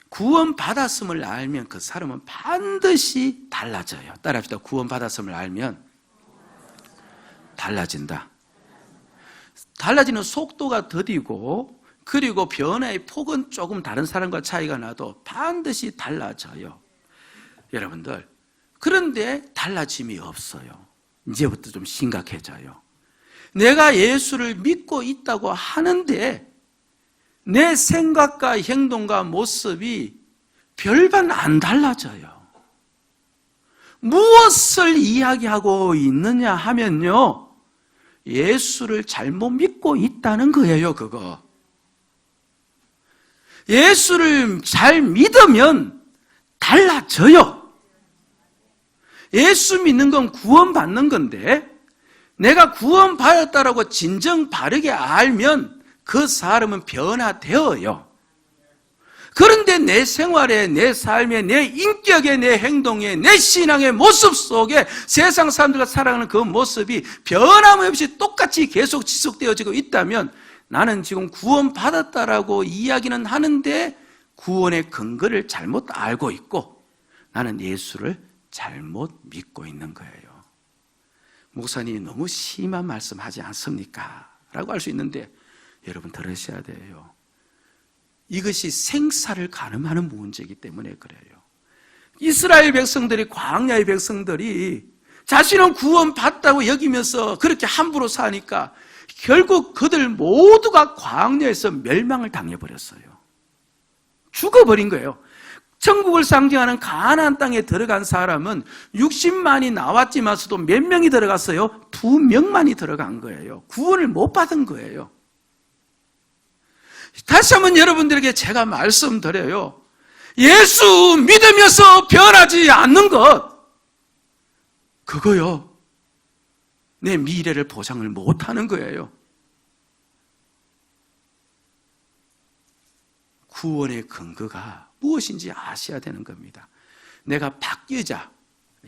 구원 받았음을 알면 그 사람은 반드시 달라져요. 따라합시다. 구원 받았음을 알면 달라진다. 달라지는 속도가 더디고, 그리고 변화의 폭은 조금 다른 사람과 차이가 나도 반드시 달라져요. 여러분들, 그런데 달라짐이 없어요. 이제부터 좀 심각해져요. 내가 예수를 믿고 있다고 하는데 내 생각과 행동과 모습이 별반 안 달라져요. 무엇을 이야기하고 있느냐 하면요, 예수를 잘못 믿고 있다는 거예요. 그거. 예수를 잘 믿으면 달라져요. 예수 믿는 건 구원받는 건데, 내가 구원받았다라고 진정 바르게 알면 그 사람은 변화되어요. 그런데 내 생활에, 내 삶에, 내 인격에, 내 행동에, 내 신앙의 모습 속에 세상 사람들과 살아가는 그 모습이 변함없이 똑같이 계속 지속되어지고 있다면 나는 지금 구원받았다라고 이야기는 하는데 구원의 근거를 잘못 알고 있고 나는 예수를 잘못 믿고 있는 거예요. 목사님이 너무 심한 말씀하지 않습니까? 라고 할 수 있는데 여러분 들으셔야 돼요. 이것이 생사를 가늠하는 문제이기 때문에 그래요. 이스라엘 백성들이, 광야의 백성들이 자신은 구원받다고 여기면서 그렇게 함부로 사니까 결국 그들 모두가 광야에서 멸망을 당해버렸어요. 죽어버린 거예요. 천국을 상징하는 가나안 땅에 들어간 사람은 60만이 나왔지만서도 몇 명이 들어갔어요? 2명만이 들어간 거예요. 구원을 못 받은 거예요. 다시 한번 여러분들에게 제가 말씀드려요. 예수 믿으면서 변하지 않는 것, 그거요, 내 미래를 보장을 못하는 거예요. 구원의 근거가 무엇인지 아셔야 되는 겁니다. 내가 바뀌자,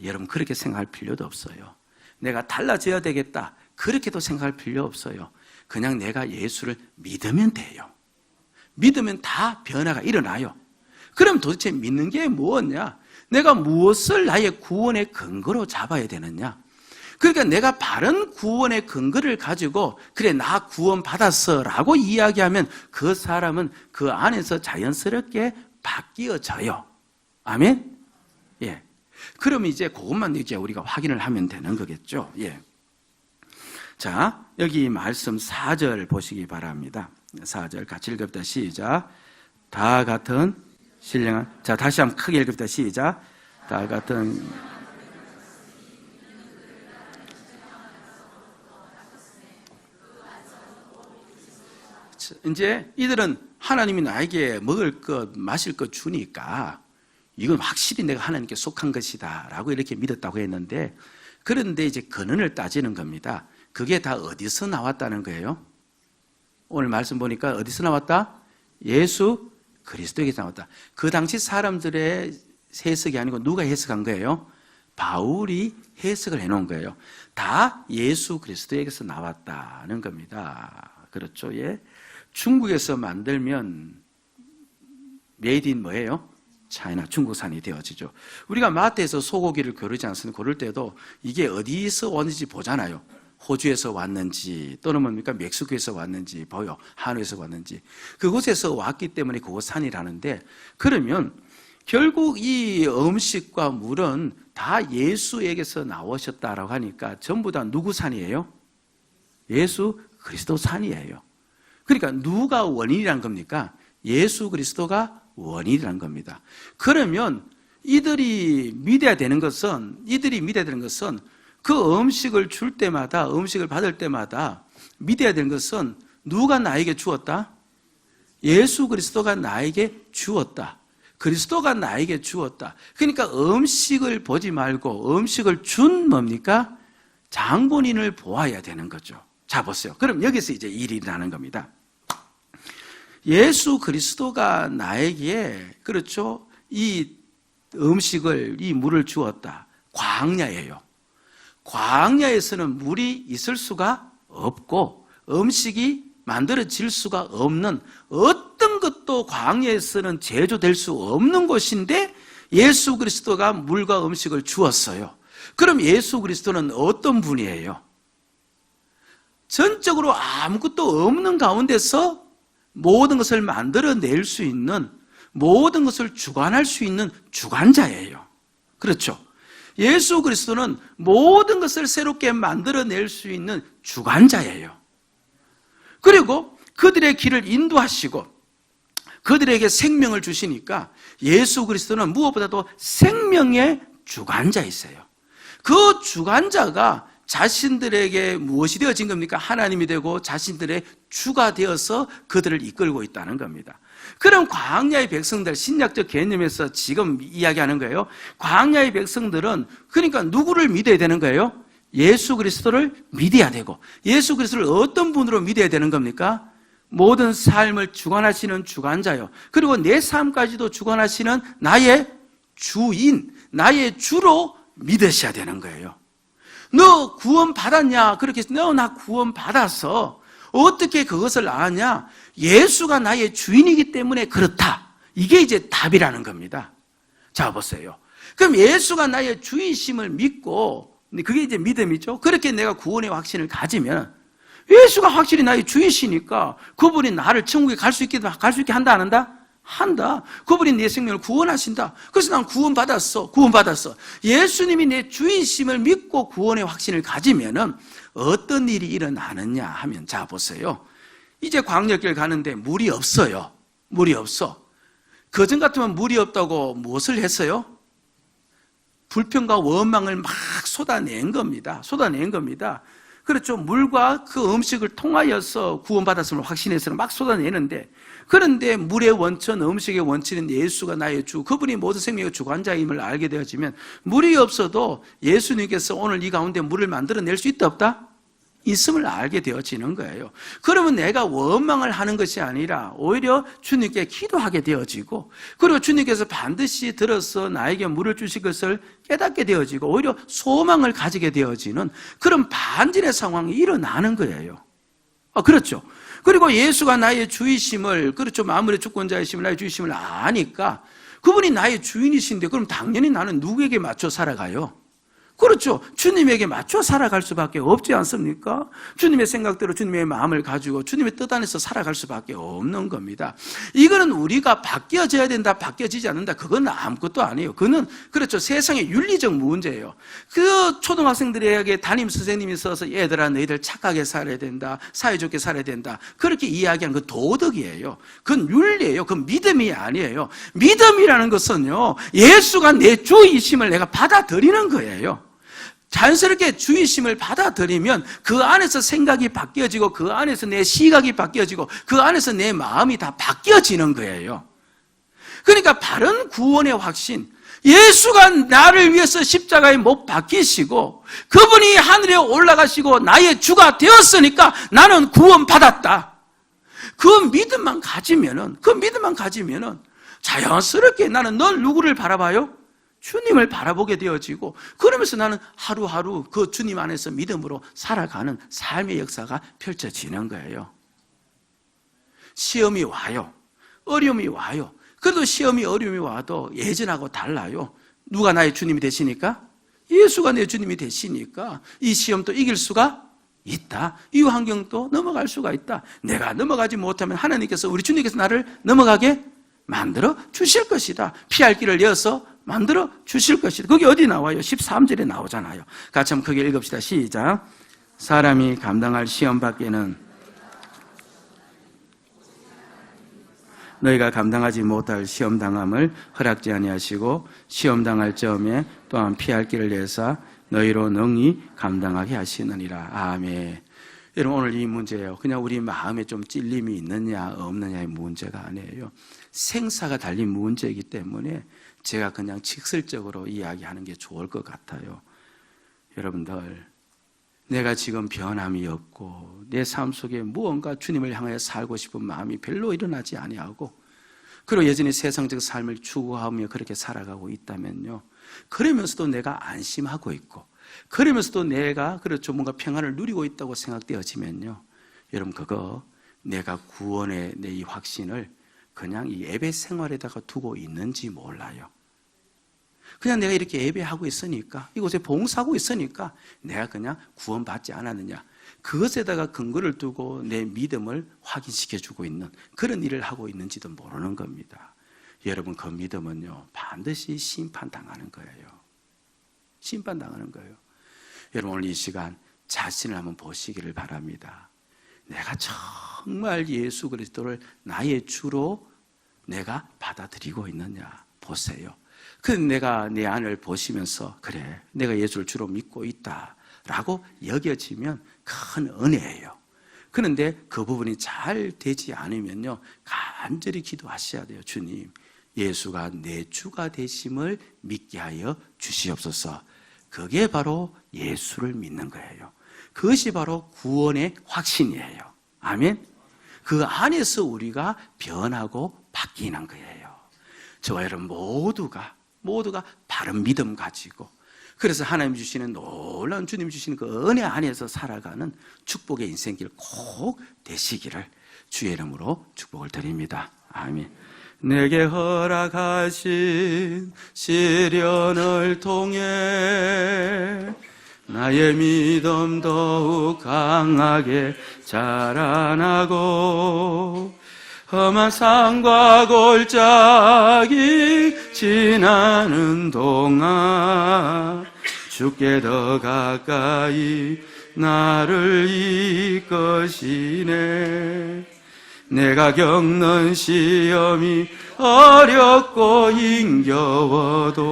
여러분 그렇게 생각할 필요도 없어요. 내가 달라져야 되겠다, 그렇게도 생각할 필요 없어요. 그냥 내가 예수를 믿으면 돼요. 믿으면 다 변화가 일어나요. 그럼 도대체 믿는 게 무엇냐? 내가 무엇을 나의 구원의 근거로 잡아야 되느냐? 그러니까 내가 바른 구원의 근거를 가지고 그래 나 구원 받았어 라고 이야기하면 그 사람은 그 안에서 자연스럽게 바뀌어져요. 아멘? 예. 그럼 이제 그것만 이제 우리가 확인을 하면 되는 거겠죠. 예. 자, 여기 말씀 4절 보시기 바랍니다. 4절 같이 읽읍시다. 시작. 다 같은 신령한, 자 다시 한번 크게 읽읍시다. 시작. 다 같은, 이제 이들은 하나님이 나에게 먹을 것, 마실 것 주니까 이건 확실히 내가 하나님께 속한 것이다 라고 이렇게 믿었다고 했는데, 그런데 이제 근원을 따지는 겁니다. 그게 다 어디서 나왔다는 거예요? 오늘 말씀 보니까 어디서 나왔다? 예수 그리스도에게서 나왔다. 그 당시 사람들의 해석이 아니고 누가 해석한 거예요? 바울이 해석을 해놓은 거예요. 다 예수 그리스도에게서 나왔다는 겁니다. 그렇죠? 예. 중국에서 만들면 메이드 인 뭐예요? 차이나, 중국산이 되어지죠. 우리가 마트에서 소고기를 고르지 않습니까? 고를 때도 이게 어디서 왔는지 보잖아요. 호주에서 왔는지 또는 뭡니까? 멕시코에서 왔는지 보여. 한우에서 왔는지. 그곳에서 왔기 때문에 그곳 산이라는데, 그러면 결국 이 음식과 물은 다 예수에게서 나오셨다라고 하니까 전부 다 누구 산이에요? 예수 그리스도 산이에요. 그러니까 누가 원인이란 겁니까? 예수 그리스도가 원인이란 겁니다. 그러면 이들이 믿어야 되는 것은 그 음식을 줄 때마다, 음식을 받을 때마다 믿어야 되는 것은 누가 나에게 주었다? 예수 그리스도가 나에게 주었다. 그리스도가 나에게 주었다. 그러니까 음식을 보지 말고 음식을 준 뭡니까? 장본인을 보아야 되는 거죠. 자, 보세요. 그럼 여기서 이제 일이 일어나는 겁니다. 예수 그리스도가 나에게, 그렇죠, 이 음식을, 이 물을 주었다. 광야예요. 광야에서는 물이 있을 수가 없고 음식이 만들어질 수가 없는, 어떤 것도 광야에서는 제조될 수 없는 곳인데 예수 그리스도가 물과 음식을 주었어요. 그럼 예수 그리스도는 어떤 분이에요? 전적으로 아무것도 없는 가운데서 모든 것을 만들어낼 수 있는, 모든 것을 주관할 수 있는 주관자예요. 그렇죠? 예수 그리스도는 모든 것을 새롭게 만들어낼 수 있는 주관자예요. 그리고 그들의 길을 인도하시고 그들에게 생명을 주시니까 예수 그리스도는 무엇보다도 생명의 주관자이세요. 그 주관자가 자신들에게 무엇이 되어진 겁니까? 하나님이 되고 자신들의 주가 되어서 그들을 이끌고 있다는 겁니다. 그럼 광야의 백성들, 신약적 개념에서 지금 이야기하는 거예요. 광야의 백성들은 그러니까 누구를 믿어야 되는 거예요? 예수 그리스도를 믿어야 되고, 예수 그리스도를 어떤 분으로 믿어야 되는 겁니까? 모든 삶을 주관하시는 주관자요, 그리고 내 삶까지도 주관하시는 나의 주인, 나의 주로 믿으셔야 되는 거예요. 너 구원 받았냐? 그렇게 해서 나 구원 받았어. 어떻게 그것을 아냐? 예수가 나의 주인이기 때문에 그렇다. 이게 이제 답이라는 겁니다. 자, 보세요. 그럼 예수가 나의 주인심을 믿고, 그게 이제 믿음이죠. 그렇게 내가 구원의 확신을 가지면 예수가 확실히 나의 주이시니까 그분이 나를 천국에 갈 수 있게 한다, 안 한다? 한다. 그분이 내 생명을 구원하신다. 그래서 난 구원받았어. 예수님이 내 주인심을 믿고 구원의 확신을 가지면은 어떤 일이 일어나느냐 하면, 자, 보세요. 이제 광야길 가는데 물이 없어요. 물이 없어. 그전 같으면 물이 없다고 무엇을 했어요? 불평과 원망을 막 쏟아낸 겁니다. 그렇죠. 물과 그 음식을 통하여서 구원받았음을 확신해서는 막 쏟아내는데, 그런데 물의 원천, 음식의 원천인 예수가 나의 주, 그분이 모든 생명의 주관자임을 알게 되어지면 물이 없어도 예수님께서 오늘 이 가운데 물을 만들어낼 수 있다 없다? 있음을 알게 되어지는 거예요. 그러면 내가 원망을 하는 것이 아니라 오히려 주님께 기도하게 되어지고, 그리고 주님께서 반드시 들어서 나에게 물을 주실 것을 깨닫게 되어지고 오히려 소망을 가지게 되어지는 그런 반전의 상황이 일어나는 거예요. 그렇죠. 그리고 예수가 나의 주이심을, 그렇죠, 만물의 주권자이심을, 나의 주이심을 아니까 그분이 나의 주인이신데 그럼 당연히 나는 누구에게 맞춰 살아가요? 그렇죠. 주님에게 맞춰 살아갈 수밖에 없지 않습니까? 주님의 생각대로 주님의 마음을 가지고 주님의 뜻 안에서 살아갈 수밖에 없는 겁니다. 이거는 우리가 바뀌어져야 된다, 바뀌어지지 않는다, 그건 아무것도 아니에요. 그거는, 그렇죠, 세상의 윤리적 문제예요. 그 초등학생들에게 담임 선생님이 있어서 얘들아 너희들 착하게 살아야 된다, 사회좋게 살아야 된다, 그렇게 이야기하는 그 도덕이에요. 그건 윤리예요. 그건 믿음이 아니에요. 믿음이라는 것은요, 예수가 내 주이심을 내가 받아들이는 거예요. 자연스럽게 주이심을 받아들이면 그 안에서 생각이 바뀌어지고 그 안에서 내 시각이 바뀌어지고 그 안에서 내 마음이 다 바뀌어지는 거예요. 그러니까 바른 구원의 확신, 예수가 나를 위해서 십자가에 못 박히시고 그분이 하늘에 올라가시고 나의 주가 되었으니까 나는 구원받았다. 그 믿음만 가지면은 자연스럽게 나는 널 누구를 바라봐요? 주님을 바라보게 되어지고, 그러면서 나는 하루하루 그 주님 안에서 믿음으로 살아가는 삶의 역사가 펼쳐지는 거예요. 시험이 와요. 어려움이 와요. 그래도 시험이 어려움이 와도 예전하고 달라요. 누가 나의 주님이 되시니까? 예수가 내 주님이 되시니까 이 시험도 이길 수가 있다. 이 환경도 넘어갈 수가 있다. 내가 넘어가지 못하면 하나님께서, 우리 주님께서 나를 넘어가게 만들어 주실 것이다. 피할 길을 여서 만들어 주실 것이다. 거기 어디 나와요? 13절에 나오잖아요. 같이 한번 크게 읽읍시다. 시작. 사람이 감당할 시험 밖에는 너희가 감당하지 못할 시험 당함을 허락지 아니하시고 시험 당할 점에 또한 피할 길을 내사 너희로 능히 감당하게 하시느니라. 아멘. 여러분, 오늘 이 문제예요. 그냥 우리 마음에 좀 찔림이 있느냐 없느냐의 문제가 아니에요. 생사가 달린 문제이기 때문에 제가 그냥 직설적으로 이야기하는 게 좋을 것 같아요. 여러분들, 내가 지금 변함이 없고 내 삶 속에 무언가 주님을 향하여 살고 싶은 마음이 별로 일어나지 아니하고, 그리고 여전히 세상적 삶을 추구하며 그렇게 살아가고 있다면요, 그러면서도 내가 안심하고 있고, 그러면서도 내가 그렇죠 뭔가 평안을 누리고 있다고 생각되어지면요, 여러분, 그거 내가 구원의 내 이 확신을 그냥 이 예배 생활에다가 두고 있는지 몰라요. 그냥 내가 이렇게 예배하고 있으니까, 이곳에 봉사하고 있으니까 내가 그냥 구원받지 않았느냐, 그것에다가 근거를 두고 내 믿음을 확인시켜주고 있는 그런 일을 하고 있는지도 모르는 겁니다. 여러분, 그 믿음은요 반드시 심판당하는 거예요. 심판당하는 거예요. 여러분, 오늘 이 시간 자신을 한번 보시기를 바랍니다. 내가 정말 예수 그리스도를 나의 주로 내가 받아들이고 있느냐 보세요. 그래서 내가 내 안을 보시면서, 그래, 내가 예수를 주로 믿고 있다라고 여겨지면 큰 은혜예요. 그런데 그 부분이 잘 되지 않으면요, 간절히 기도하셔야 돼요. 주님, 예수가 내 주가 되심을 믿게 하여 주시옵소서. 그게 바로 예수를 믿는 거예요. 그것이 바로 구원의 확신이에요. 아멘. 그 안에서 우리가 변하고 바뀌는 거예요. 저와 여러분 모두가 바른 믿음 가지고, 그래서 하나님 주시는 놀라운 주님 주시는 그 은혜 안에서 살아가는 축복의 인생길 꼭 되시기를 주의 이름으로 축복을 드립니다. 아멘. 내게 허락하신 시련을 통해 나의 믿음 더욱 강하게 자라나고, 험한 산과 골짜기 지나는 동안 주께 더 가까이 나를 이끄시네. 내가 겪는 시험이 어렵고 힘겨워도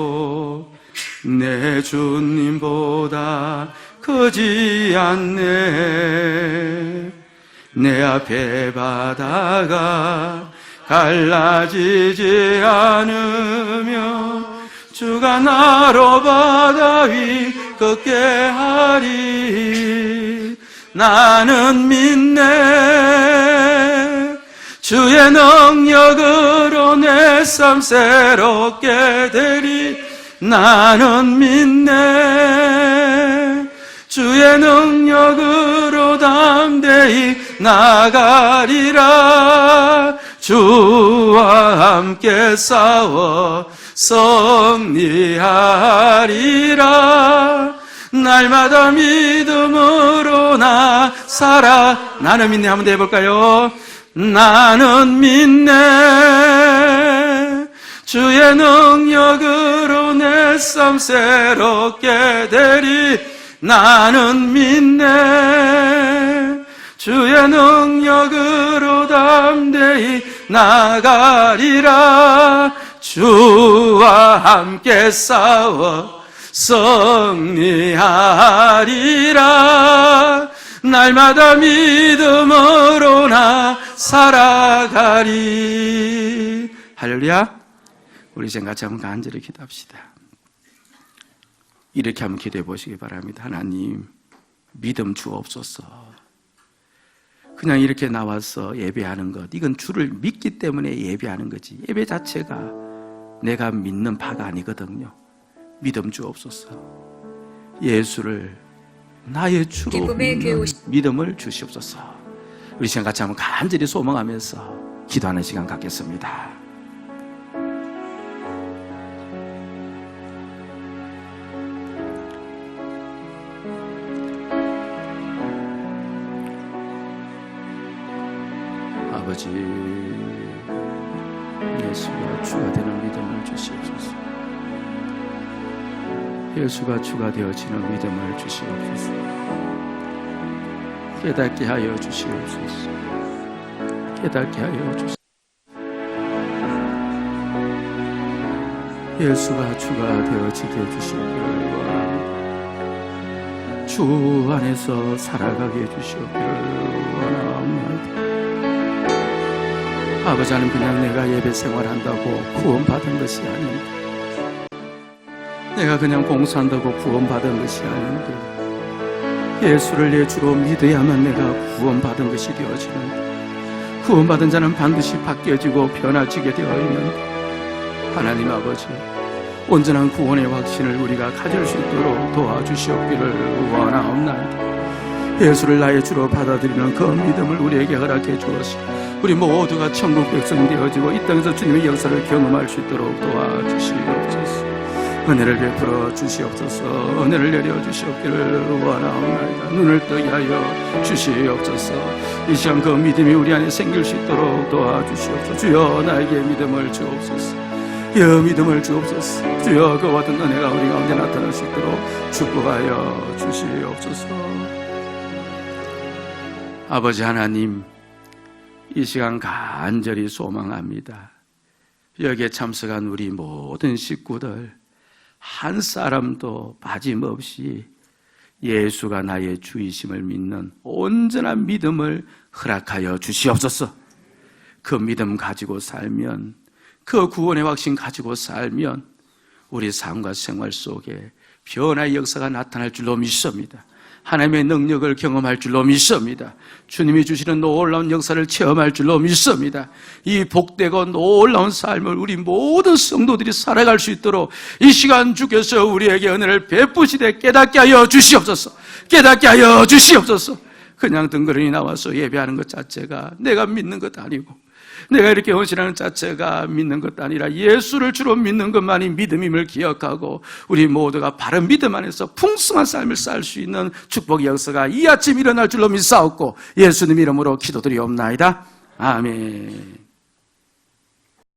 내 주님보다 크지 않네. 내 앞에 바다가 갈라지지 않으며 주가 나로 바다 위 걷게 하리. 나는 믿네. 주의 능력으로 내 삶 새롭게 되리. 나는 믿네. 주의 능력으로 담대히 나가리라. 주와 함께 싸워 승리하리라. 날마다 믿음으로 나 살아. 나는 믿네. 한번 더 해볼까요? 나는 믿네. 주의 능력으로 내 삶 새롭게 되리. 나는 믿네. 주의 능력으로 담대히 나가리라. 주와 함께 싸워 승리하리라. 날마다 믿음으로 나 살아가리. 할렐루야. 우리 이제 같이 한번 간절히 기도합시다. 이렇게 한번 기도해 보시기 바랍니다. 하나님, 믿음 주옵소서. 그냥 이렇게 나와서 예배하는 것, 이건 주를 믿기 때문에 예배하는 거지, 예배 자체가 내가 믿는 바가 아니거든요. 믿음 주옵소서. 예수를 나의 주로 믿는 믿음을 주시옵소서. 우리 시간 같이 한번 간절히 소망하면서 기도하는 시간 갖겠습니다. 아버지, 예수가 주가 되는 믿음을 주시옵소서. 예수가 주가 되어지는 믿음을 주시옵소서. 깨닫게 하여 주시옵소서. 깨닫게 하여 주시옵소서. 예수가 주가 되어지게 해주시옵기를 원합니다. 주 안에서 살아가게 해주시옵기를 원합니다. 아버지, 하나님, 그냥 내가 예배 생활한다고 구원받은 것이 아닙니다. 내가 그냥 봉사한다고 구원받은 것이 아닌데, 예수를 내 주로 믿어야만 내가 구원받은 것이 되어지는데, 구원받은 자는 반드시 바뀌어지고 변화지게 되어 있는데, 하나님 아버지, 온전한 구원의 확신을 우리가 가질 수 있도록 도와주시옵기를 원하옵나이다. 예수를 나의 주로 받아들이는 그 믿음을 우리에게 허락해 주옵소서. 우리 모두가 천국 백성 되어지고 이 땅에서 주님의 역사를 경험할 수 있도록 도와주시옵소서. 은혜를 베풀어 주시옵소서. 은혜를 내려 주시옵기를 원하옵나이다. 눈을 뜨게 하여 주시옵소서. 이 시간 그 믿음이 우리 안에 생길 수 있도록 도와주시옵소서. 주여, 나에게 믿음을 주옵소서. 여 믿음을 주옵소서. 주여, 그와 같은 은혜가 우리 가운데 나타날 수 있도록 축복하여 주시옵소서. 아버지 하나님, 이 시간 간절히 소망합니다. 여기에 참석한 우리 모든 식구들 한 사람도 빠짐없이 예수가 나의 주이심을 믿는 온전한 믿음을 허락하여 주시옵소서. 그 믿음 가지고 살면, 그 구원의 확신 가지고 살면 우리 삶과 생활 속에 변화의 역사가 나타날 줄로 믿습니다. 하나님의 능력을 경험할 줄로 믿습니다. 주님이 주시는 놀라운 역사를 체험할 줄로 믿습니다. 이 복되고 놀라운 삶을 우리 모든 성도들이 살아갈 수 있도록 이 시간 주께서 우리에게 은혜를 베푸시되 깨닫게 하여 주시옵소서. 깨닫게 하여 주시옵소서. 그냥 덩그러니 나와서 예배하는 것 자체가 내가 믿는 것 아니고, 내가 이렇게 헌신하는 자체가 믿는 것 아니라 예수를 주로 믿는 것만이 믿음임을 기억하고 우리 모두가 바른 믿음 안에서 풍성한 삶을 살 수 있는 축복의 역사가 이 아침 일어날 줄로 믿사옵고 예수님 이름으로 기도드리옵나이다. 아멘.